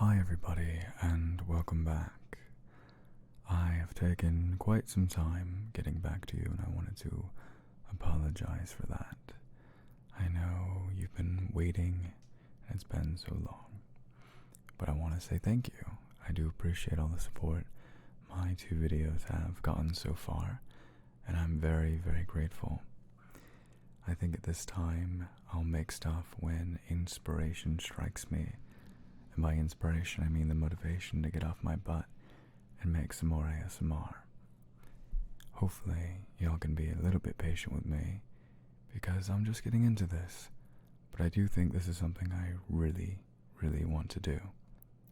Hi everybody and welcome back. I have taken quite some time getting back to you and I wanted to apologize for that. I know you've been waiting and it's been so long, but I want to say thank you. I do appreciate all the support my 2 videos have gotten so far, and I'm very, very grateful. I think at this time I'll make stuff when inspiration strikes me. And by inspiration, I mean the motivation to get off my butt and make some more ASMR. Hopefully, y'all can be a little bit patient with me, because I'm just getting into this. But I do think this is something I really, really want to do.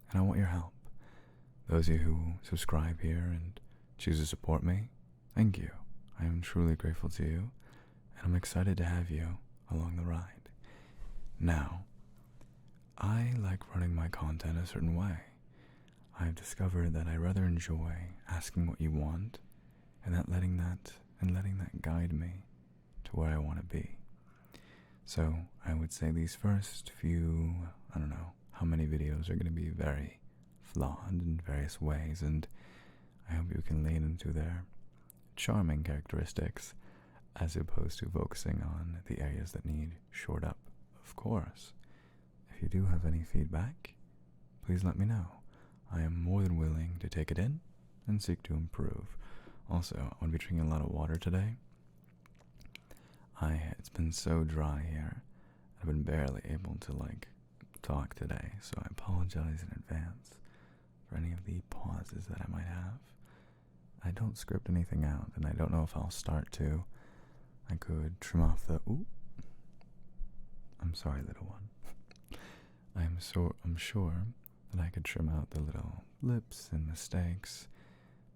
And I want your help. Those of you who subscribe here and choose to support me, thank you. I am truly grateful to you, and I'm excited to have you along the ride. Now, I like running my content a certain way. I've discovered that I rather enjoy asking what you want and letting that guide me to where I want to be. So I would say these first few, I don't know how many videos are going to be very flawed in various ways, and I hope you can lean into their charming characteristics as opposed to focusing on the areas that need shored up, of course. If you do have any feedback, please let me know. I am more than willing to take it in and seek to improve. Also, I'm going to be drinking a lot of water today. It's been so dry here. I've been barely able to talk today, so I apologize in advance for any of the pauses that I might have. I don't script anything out, and I don't know if I'll start to. I could trim off the ooh. I'm sorry, little one. I'm sure that I could trim out the little blips and mistakes,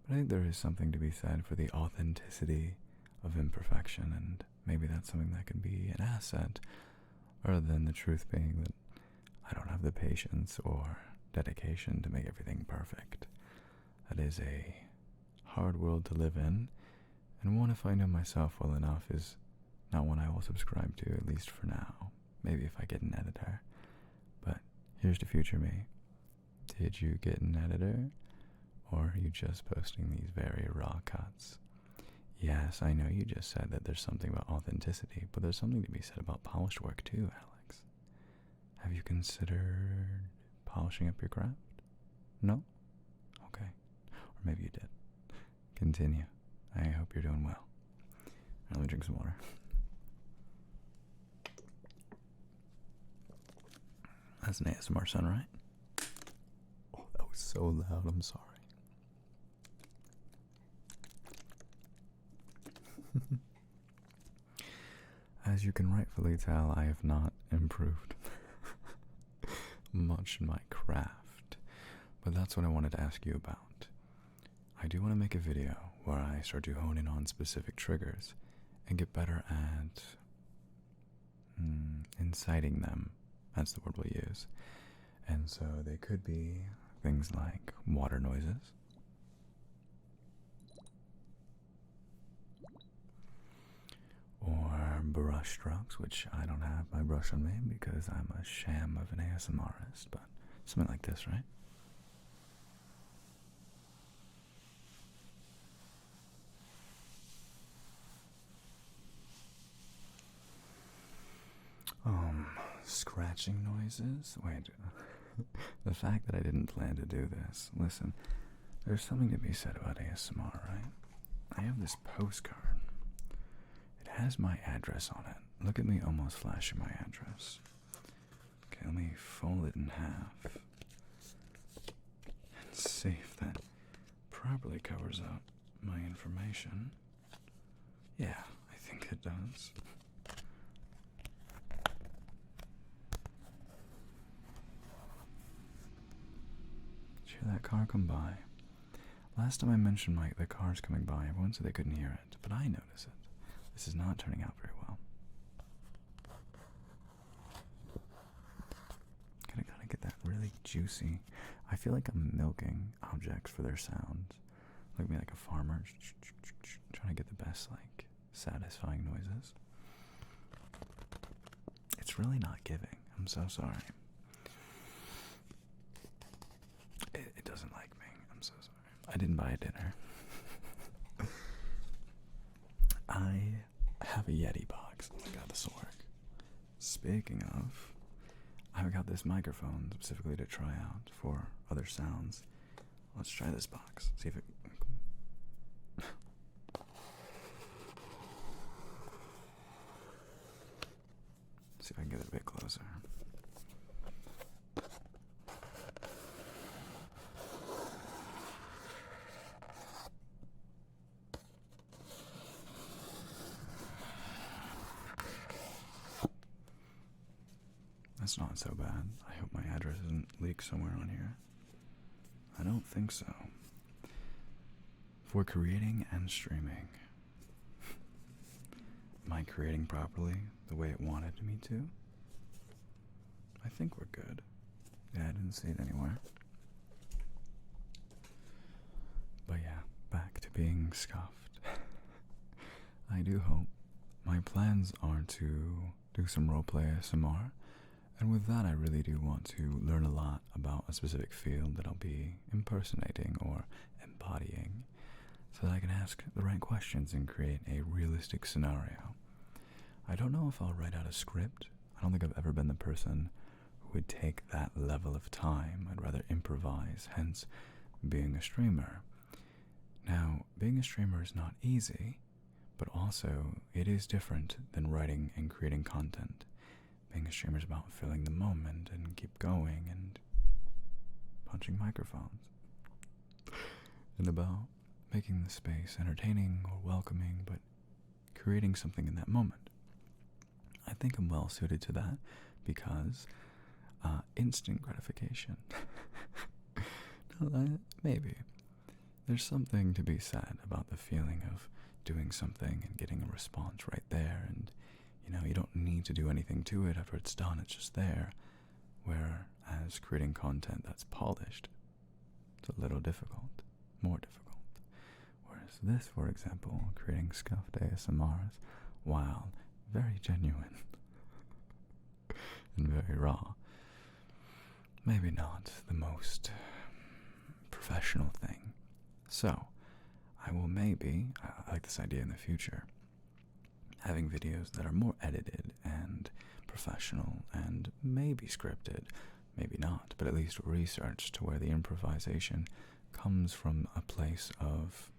but I think there is something to be said for the authenticity of imperfection, and maybe that's something that can be an asset, rather than the truth being that I don't have the patience or dedication to make everything perfect. That is a hard world to live in, and one, if I know myself well enough, is not one I will subscribe to, at least for now. Maybe if I get an editor. But here's to future me. Did you get an editor? Or are you just posting these very raw cuts? Yes, I know you just said that there's something about authenticity, but there's something to be said about polished work too, Alex. Have you considered polishing up your craft? No? Okay. Or maybe you did. Continue. I hope you're doing well. Let me drink some water. That's an ASMR sound, right? Oh, that was so loud. I'm sorry. As you can rightfully tell, I have not improved much in my craft, but that's what I wanted to ask you about. I do want to make a video where I start to hone in on specific triggers and get better at inciting them. That's the word we'll use. And so they could be things like water noises, or brush strokes, which I don't have my brush on me because I'm a sham of an ASMRist, but something like this, right? Scratching noises? Wait, the fact that I didn't plan to do this. Listen, there's something to be said about ASMR, right? I have this postcard. It has my address on it. Look at me almost flashing my address. Okay, let me fold it in half and see if that properly covers up my information. Yeah, I think it does. Hear that car come by. Last time I mentioned the cars coming by, everyone said they couldn't hear it, but I notice it. This is not turning out very well. Gotta get that really juicy. I feel like I'm milking objects for their sounds. Look at me like a farmer, trying to get the best, satisfying noises. It's really not giving. I'm so sorry. I didn't buy a dinner. I have a Yeti box. Oh my god, this will work. Speaking of, I've got this microphone specifically to try out for other sounds. Let's try this box. See if it. See if I can get it a bit closer. That's not so bad. I hope my address isn't leaked somewhere on here. I don't think so. For creating and streaming. Am I creating properly the way it wanted me to? I think we're good. Yeah, I didn't see it anywhere. But yeah, back to being scuffed. I do hope. My plans are to do some roleplay ASMR, and with that I really do want to learn a lot about a specific field that I'll be impersonating or embodying, so that I can ask the right questions and create a realistic scenario. I don't know if I'll write out a script. I don't think I've ever been the person who would take that level of time. I'd rather improvise, hence being a streamer. Now, being a streamer is not easy, but also it is different than writing and creating content. Being a streamer is about filling the moment and keep going and punching microphones. And about making the space entertaining or welcoming, but creating something in that moment. I think I'm well suited to that because instant gratification. Maybe. There's something to be said about the feeling of doing something and getting a response right there, and you don't need to do anything to it after it's done, it's just there. Whereas creating content that's polished, it's a little difficult, more difficult. Whereas this, for example, creating scuffed ASMRs, while very genuine and very raw, maybe not the most professional thing. So, I will maybe, I like this idea in the future, having videos that are more edited and professional and maybe scripted, maybe not, but at least researched to where the improvisation comes from a place of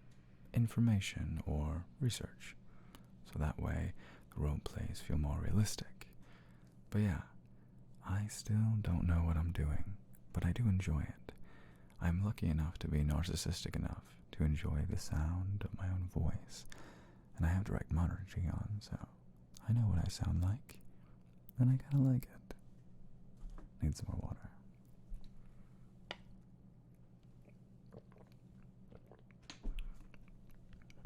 information or research. So that way the role plays feel more realistic. But yeah, I still don't know what I'm doing, but I do enjoy it. I'm lucky enough to be narcissistic enough to enjoy the sound of my own voice, and I have direct monitoring on, so I know what I sound like, and I kind of like it. Need some more water.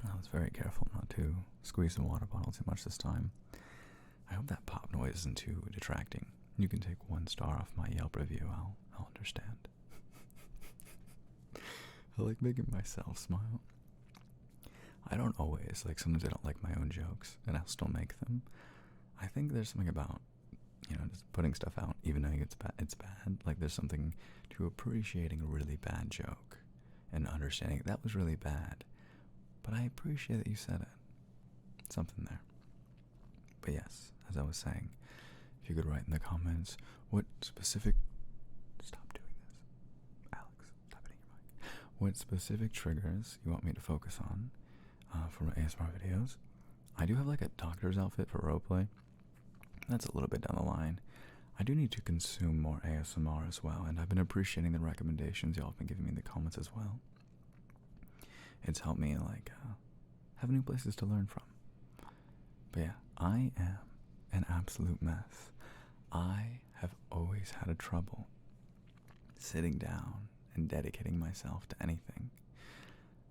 I was very careful not to squeeze the water bottle too much this time. I hope that pop noise isn't too detracting. You can take 1 star off my Yelp review, I'll understand. I like making myself smile. I don't always, sometimes I don't like my own jokes, and I'll still make them. I think there's something about, just putting stuff out, even knowing it's bad. There's something to appreciating a really bad joke, and understanding that was really bad, but I appreciate that you said it. Something there. But yes, as I was saying, if you could write in the comments what specific... Stop doing this. Alex, stop hitting your mic. What specific triggers you want me to focus on for my ASMR videos. I do have a doctor's outfit for roleplay. That's a little bit down the line. I do need to consume more ASMR as well, and I've been appreciating the recommendations y'all have been giving me in the comments as well. It's helped me have new places to learn from. But yeah, I am an absolute mess. I have always had a trouble sitting down and dedicating myself to anything.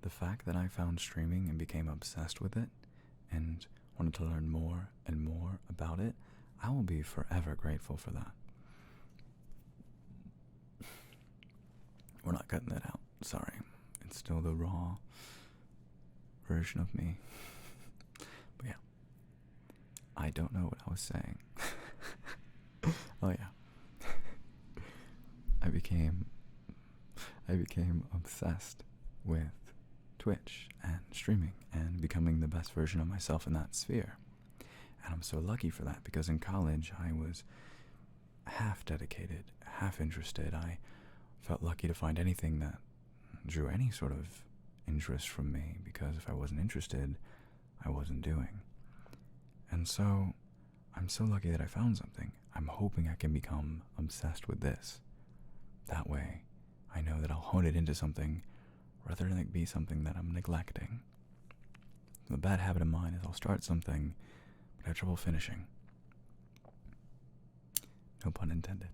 The fact that I found streaming and became obsessed with it and wanted to learn more and more about it, I will be forever grateful for that. We're not cutting that out. Sorry. It's still the raw version of me. But yeah. I don't know what I was saying. Oh yeah. I became obsessed with Twitch and streaming and becoming the best version of myself in that sphere. And I'm so lucky for that, because in college I was half dedicated, half interested. I felt lucky to find anything that drew any sort of interest from me, because if I wasn't interested, I wasn't doing. And so I'm so lucky that I found something. I'm hoping I can become obsessed with this. That way, I know that I'll hone it into something rather than it be something that I'm neglecting. The bad habit of mine is I'll start something, but I have trouble finishing. No pun intended.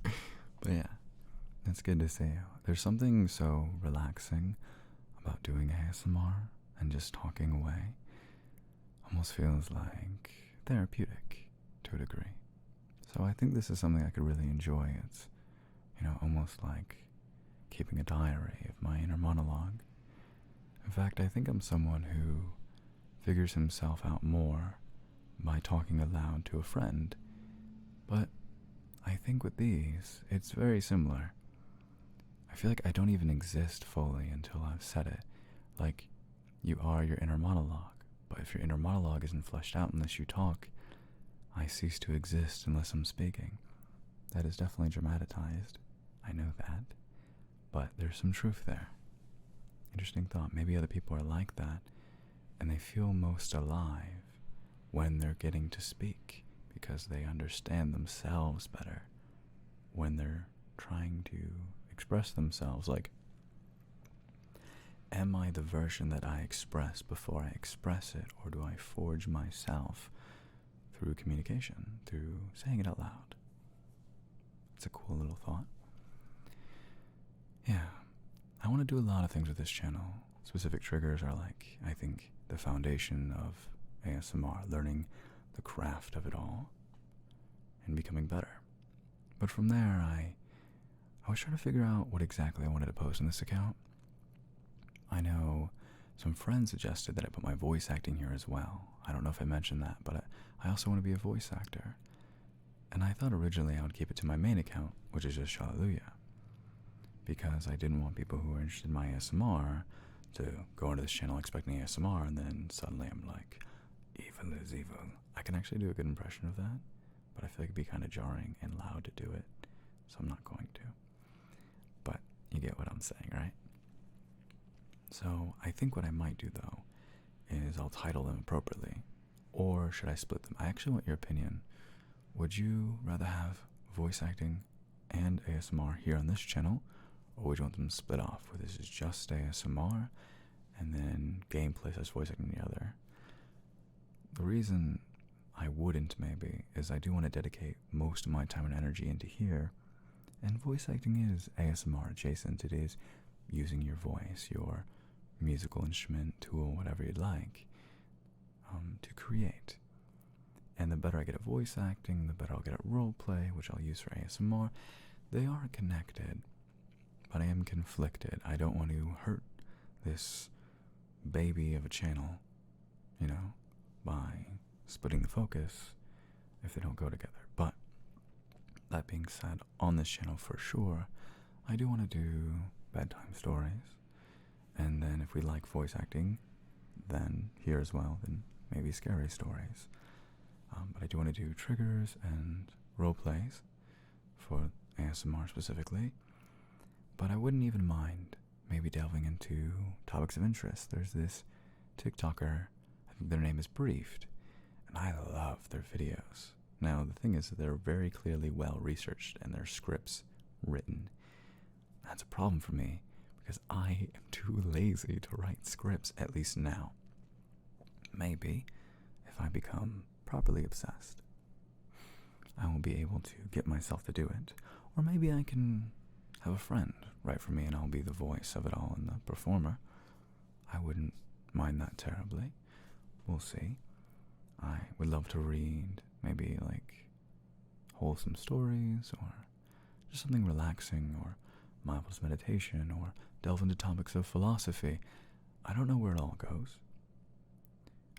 But yeah, it's good to see you. There's something so relaxing about doing ASMR and just talking away. Almost feels like therapeutic to a degree. So I think this is something I could really enjoy. It's, almost like keeping a diary of my inner monologue. In fact, I think I'm someone who figures himself out more by talking aloud to a friend. But I think with these, it's very similar. I feel like I don't even exist fully until I've said it. Like, you are your inner monologue. But if your inner monologue isn't fleshed out unless you talk, I cease to exist unless I'm speaking. That is definitely dramatized. I know that. But there's some truth there. Interesting thought. Maybe other people are like that, and they feel most alive when they're getting to speak, because they understand themselves better when they're trying to express themselves. Like, am I the version that I express before I express it, or do I forge myself through communication, through saying it out loud? It's a cool little thought. Yeah, I want to do a lot of things with this channel. Specific triggers are like, I think, the foundation of ASMR, learning the craft of it all and becoming better. But from there, I was trying to figure out what exactly I wanted to post on this account. I know some friends suggested that I put my voice acting here as well. I don't know if I mentioned that, but I also want to be a voice actor. And I thought originally I would keep it to my main account, which is just Hallelujah, because I didn't want people who were interested in my ASMR to go into this channel expecting ASMR, and then suddenly I'm like, evil is evil. I can actually do a good impression of that, but I feel like it'd be kind of jarring and loud to do it, so I'm not going to. But you get what I'm saying, right? So I think what I might do, though, is I'll title them appropriately. Or should I split them? I actually want your opinion. Would you rather have voice acting and ASMR here on this channel, or would you want them split off, where this is just ASMR and then gameplay as voice acting the other? The reason I wouldn't, maybe, is I do want to dedicate most of my time and energy into here, and voice acting is ASMR adjacent. It is using your voice, your musical instrument, tool, whatever you'd like, to create. And the better I get at voice acting, the better I'll get at role play, which I'll use for ASMR. They are connected, but I am conflicted. I don't want to hurt this baby of a channel, by splitting the focus if they don't go together. But that being said, on this channel for sure, I do want to do bedtime stories. And then if we like voice acting, then here as well, then maybe scary stories. But I do want to do triggers and role plays for ASMR specifically. But I wouldn't even mind maybe delving into topics of interest. There's this TikToker, I think their name is Briefed, and I love their videos. Now, the thing is that they're very clearly well researched and their scripts written. That's a problem for me, because I am too lazy to write scripts, at least now. Maybe, if I become properly obsessed, I will be able to get myself to do it. Or maybe I can have a friend write for me and I'll be the voice of it all and the performer. I wouldn't mind that terribly. We'll see. I would love to read maybe like wholesome stories, or just something relaxing, or mindfulness meditation, or delve into topics of philosophy. I don't know where it all goes.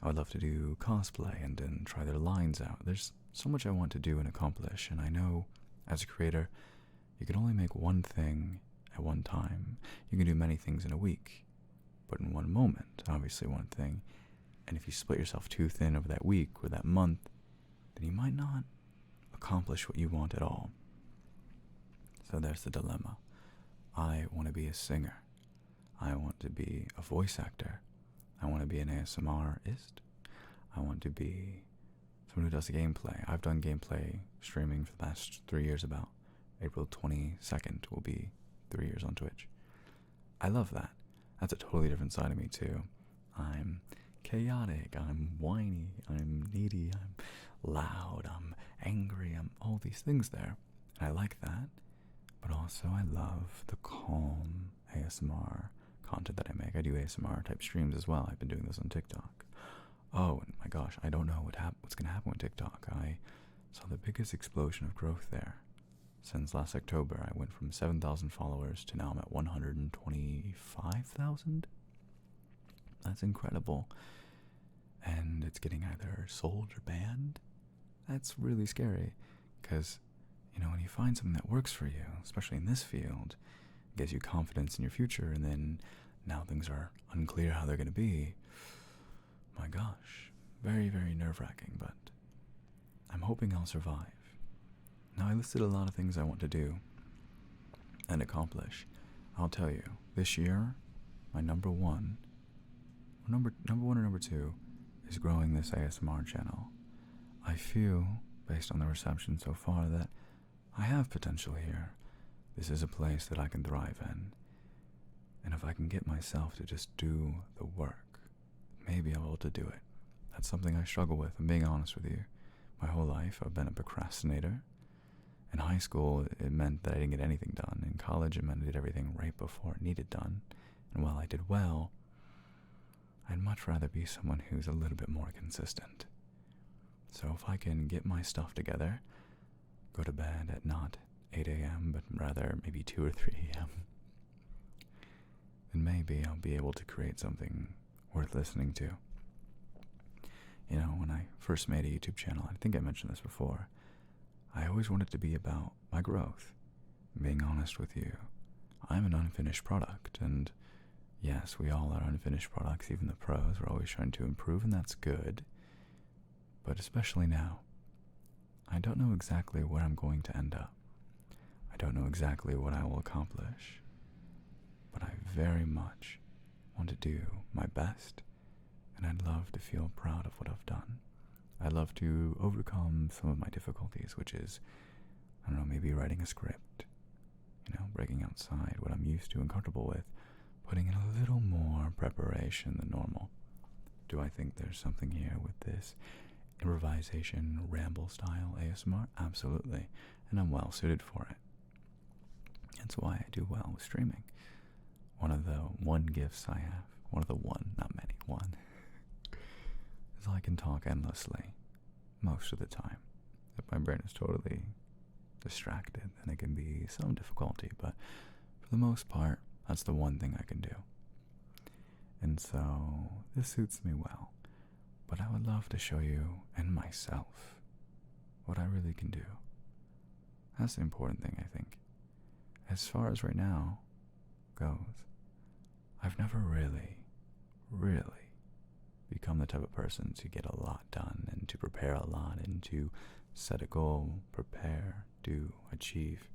I would love to do cosplay and then try their lines out. There's so much I want to do and accomplish, and I know as a creator, You can only make one thing at one time. You can do many things in a week, but in one moment, obviously one thing. And if you split yourself too thin over that week or that month, then you might not accomplish what you want at all. So there's the dilemma. I want to be a singer. I want to be a voice actor. I want to be an ASMRist. I want to be someone who does gameplay. I've done gameplay streaming for the past 3 years about. April 22nd will be 3 years on Twitch. I love that. That's a totally different side of me too. I'm chaotic, I'm whiny, I'm needy, I'm loud, I'm angry, I'm all these things there. And I like that. But also I love the calm ASMR content that I make. I do ASMR type streams as well. I've been doing this on TikTok. Oh, and my gosh, I don't know what's going to happen with TikTok. I saw the biggest explosion of growth there. Since last October, I went from 7,000 followers to now I'm at 125,000. That's incredible. And it's getting either sold or banned. That's really scary because, when you find something that works for you, especially in this field, it gives you confidence in your future, and then now things are unclear how they're going to be. My gosh, very, very nerve-wracking, but I'm hoping I'll survive. Now, I listed a lot of things I want to do and accomplish. I'll tell you, this year, my number one or number two is growing this ASMR channel. I feel, based on the reception so far, that I have potential here. This is a place that I can thrive in. And if I can get myself to just do the work, maybe I'll be able to do it. That's something I struggle with, I'm being honest with you. My whole life, I've been a procrastinator. In high school, it meant that I didn't get anything done. In college, it meant I did everything right before it needed done. And while I did well, I'd much rather be someone who's a little bit more consistent. So if I can get my stuff together, go to bed at not 8 a.m., but rather maybe 2 or 3 a.m., then maybe I'll be able to create something worth listening to. When I first made a YouTube channel, I think I mentioned this before, I always wanted to be about my growth. Being honest with you, I'm an unfinished product, and yes, we all are unfinished products, even the pros. We're always trying to improve, and that's good. But especially now, I don't know exactly where I'm going to end up. I don't know exactly what I will accomplish, but I very much want to do my best, and I'd love to feel proud of what I've done. I'd love to overcome some of my difficulties, which is, maybe writing a script, breaking outside what I'm used to and comfortable with, putting in a little more preparation than normal. Do I think there's something here with this improvisation, ramble style ASMR? Absolutely, and I'm well suited for it. That's why I do well with streaming. One of the gifts I have, not many, is I can talk endlessly, most of the time. If my brain is totally distracted, then it can be some difficulty, but for the most part, that's the one thing I can do. And so, this suits me well. But I would love to show you and myself what I really can do. That's the important thing, I think. As far as right now goes, I've never really become the type of person to get a lot done and to prepare a lot and to set a goal, prepare, do, achieve.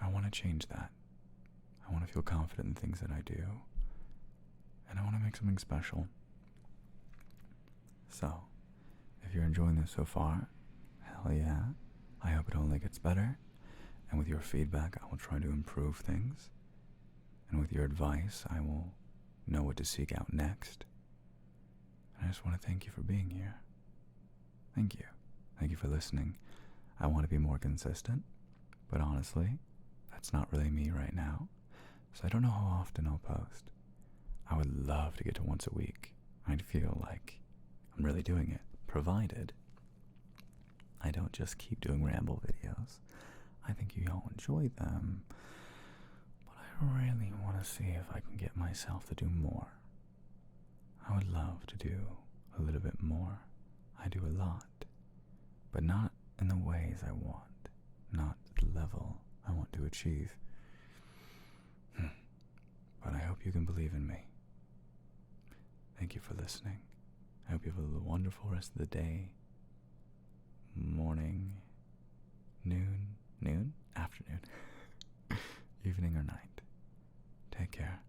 I want to change that. I want to feel confident in things that I do. And I want to make something special. So, if you're enjoying this so far, hell yeah. I hope it only gets better. And with your feedback, I will try to improve things. And with your advice, I will know what to seek out next. And I just want to thank you for being here. Thank you. Thank you for listening. I want to be more consistent, but honestly, that's not really me right now. So I don't know how often I'll post. I would love to get to once a week. I'd feel like I'm really doing it, provided I don't just keep doing ramble videos. I think you all enjoy them, but I really want to see if I can get myself to do more. I would love to do a little bit more. I do a lot, but not in the ways I want, not the level achieve. But I hope you can believe in me. Thank you for listening. I hope you have a wonderful rest of the day, morning, noon, afternoon, evening or night. Take care.